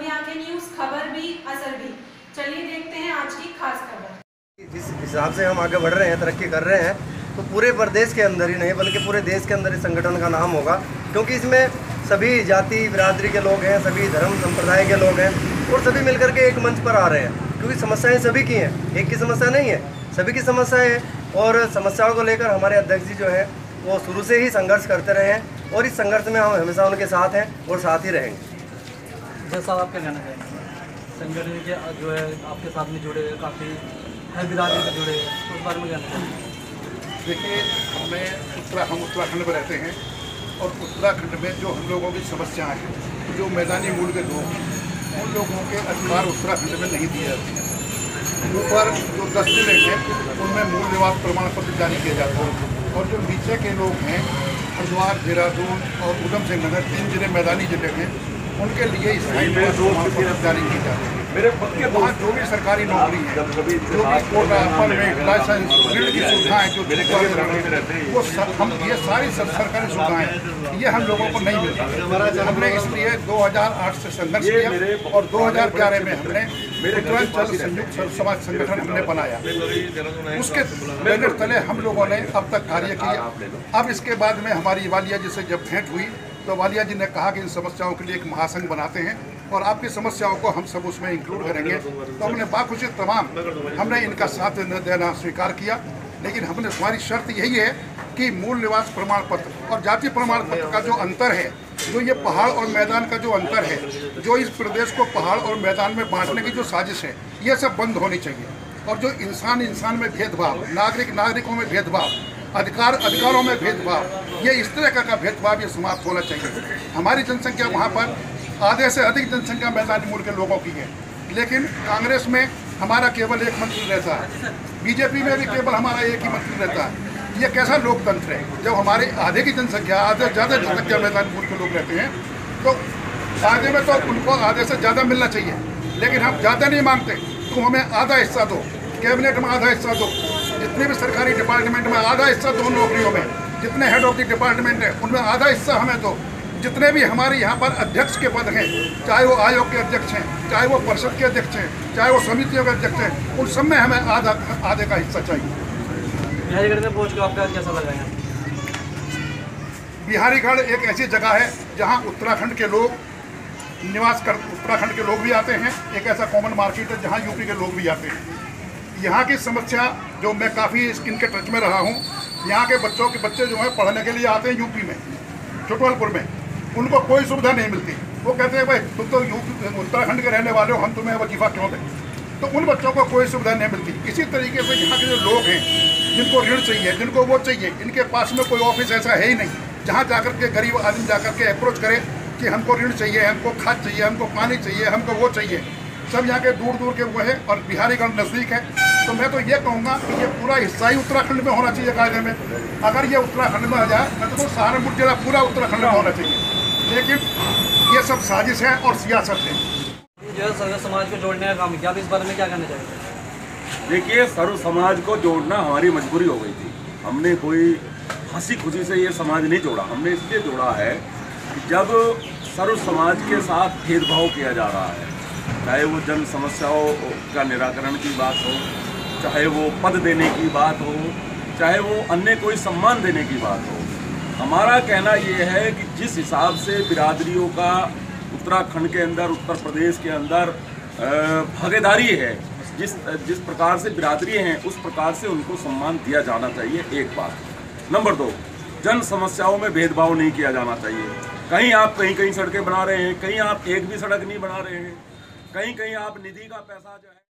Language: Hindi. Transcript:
अपनी आंखें न्यूज़, खबर भी असर भी। चलिए देखते हैं आज की खास खबर। जिस हिसाब से हम आगे बढ़ रहे हैं, तरक्की कर रहे हैं, तो पूरे प्रदेश के अंदर ही नहीं बल्कि पूरे देश के अंदर इस संगठन का नाम होगा, क्योंकि इसमें सभी जाति बिरादरी के लोग हैं, सभी धर्म संप्रदाय के लोग हैं और सभी मिलकर के एक मंच पर आ रहे हैं, क्योंकि समस्याएं सभी की हैं, एक की समस्या नहीं है, सभी की समस्याएं हैं। और समस्याओं को लेकर हमारे अध्यक्ष जी जो है वो शुरू से ही संघर्ष करते रहे हैं और इस संघर्ष में हम हमेशा उनके साथ हैं और साथ ही रहेंगे। जैसा आप क्या कहना चाहेंगे, संगठन के जो है आपके साथ में जुड़े हैं, काफ़ी हर बिरादरी से जुड़े हैं, तो उस बारे में कहना चाहेंगे? देखिए, हम उत्तराखंड में रहते हैं और उत्तराखंड में जो हम लोगों की समस्याएं हैं, जो मैदानी मूल के लोग हैं, उन लोगों के अधिकार उत्तराखंड में नहीं दिए जाते हैं। ऊपर जो 10 जिले हैं उनमें मूल निवास प्रमाण पत्र जारी किया जाता है और जो नीचे के लोग हैं, हरिद्वार, देहरादून और उधम सिंह नगर 3 जिले मैदानी जिले हैं, उनके लिए स्थायी निवास प्रमाण पत्र जारी किए जाते हैं। वहाँ जो भी सरकारी नौकरी है, जो भी कोटा, परमिट, लाइसेंस, ऋण की सुविधाएं जो वो हम ये सारी सरकारी सुविधाएं ये हम लोगों को नहीं मिलती। हमने इसलिए 2008 से संघर्ष किया और 2011 में हमने उत्तरांचल संयुक्त समाज संगठन हमने बनाया। उसके बैनर तले हम लोगों ने अब तक कार्य किया। अब इसके बाद में हमारी वालिया जी से जब भेंट हुई तो वालिया जी ने कहा कि इन समस्याओं के लिए एक महासंघ बनाते हैं और आपकी समस्याओं को हम सब उसमें इंक्लूड करेंगे। तो हमने बाखुशी तमाम हमने इनका साथ देना स्वीकार किया, लेकिन हमने हमारी शर्त यही है कि मूल निवास प्रमाण पत्र और जाति प्रमाण पत्र का जो अंतर है, जो ये पहाड़ और मैदान का जो अंतर है, जो इस प्रदेश को पहाड़ और मैदान में बांटने की जो साजिश है, ये सब बंद होनी चाहिए। और जो इंसान में भेदभाव, नागरिकों में भेदभाव, अधिकारों में भेदभाव, ये इस तरह का भेदभाव ये समाप्त होना चाहिए। हमारी जनसंख्या वहाँ पर आधे से अधिक जनसंख्या मैदानी मूल के लोगों की है, लेकिन कांग्रेस में हमारा केवल एक मंत्री रहता है, बीजेपी में भी केवल हमारा एक ही मंत्री रहता है। ये कैसा लोकतंत्र है? जब हमारे आधे की जनसंख्या, आधे ज़्यादा जनसंख्या मैदानी मूल के लोग रहते हैं, तो आधे में तो उनको आधे से ज़्यादा मिलना चाहिए, लेकिन हम ज़्यादा नहीं मांगते। तुम हमें आधा हिस्सा दो, कैबिनेट में आधा हिस्सा दो, जितने भी सरकारी डिपार्टमेंट में आधा हिस्सा दो, नौकरियों में जितने हेड ऑफ द डिपार्टमेंट है उनमें आधा हिस्सा हमें दो। जितने भी हमारे यहाँ पर अध्यक्ष के पद हैं, चाहे वो आयोग के अध्यक्ष हैं, चाहे वो परिषद के अध्यक्ष हैं, चाहे वो समितियों के अध्यक्ष हैं, उन सब में हमें आधे का हिस्सा चाहिए। बिहारीगढ़ में पहुँच कर आपका कैसा लगा? बिहारीगढ़ एक ऐसी जगह है जहाँ उत्तराखंड के लोग उत्तराखंड के लोग भी आते हैं। एक ऐसा कॉमन मार्केट है जहाँ यूपी के लोग भी आते हैं। यहाँ की समस्या जो मैं काफ़ी इनके टच में रहा हूँ, यहाँ के बच्चे जो हैं पढ़ने के लिए आते हैं यूपी में, छोटवालपुर में, उनको कोई सुविधा नहीं मिलती। वो कहते हैं भाई तुम तो उत्तराखंड के रहने वाले हो, हम तुम्हें वजीफा क्यों दें? तो उन बच्चों को कोई सुविधा नहीं मिलती। इसी तरीके से यहाँ के जो लोग हैं, जिनको ऋण चाहिए, जिनको वो चाहिए, इनके पास में कोई ऑफिस ऐसा है ही नहीं जहाँ जाकर के गरीब आदमी जाकर के अप्रोच करे कि हमको ऋण चाहिए, हमको खाद चाहिए, हमको पानी चाहिए, हमको वो चाहिए। सब यहाँ के दूर दूर के वो है और बिहारीगढ़ नज़दीक है। तो मैं तो ये कहूँगा कि ये पूरा हिस्सा ही उत्तराखंड में होना चाहिए कायदे में। अगर ये उत्तराखंड में आ जाए तो सहारनपुर जिला पूरा उत्तराखंड में होना चाहिए, लेकिन ये सब साजिश है और सियासत है। जो है सर्व समाज को जोड़ने का काम किया, आप इस बारे में क्या कहना चाहेंगे? देखिए, सर्व समाज को जोड़ना हमारी मजबूरी हो गई थी। हमने कोई हंसी खुशी से ये समाज नहीं जोड़ा, हमने इसलिए जोड़ा है कि जब सर्व समाज के साथ भेदभाव किया जा रहा है, चाहे वो जन समस्याओं का निराकरण की बात हो, चाहे वो पद देने की बात हो, चाहे वो अन्य कोई सम्मान देने की बात हो, हमारा कहना ये है कि जिस हिसाब से बिरादरियों का उत्तराखंड के अंदर, उत्तर प्रदेश के अंदर भागीदारी है, जिस प्रकार से बिरादरी हैं, उस प्रकार से उनको सम्मान दिया जाना चाहिए। एक बात। नंबर 2, जन समस्याओं में भेदभाव नहीं किया जाना चाहिए। कहीं आप कहीं सड़कें बना रहे हैं, कहीं आप एक भी सड़क नहीं बना रहे हैं, कहीं आप निधि का पैसा जो है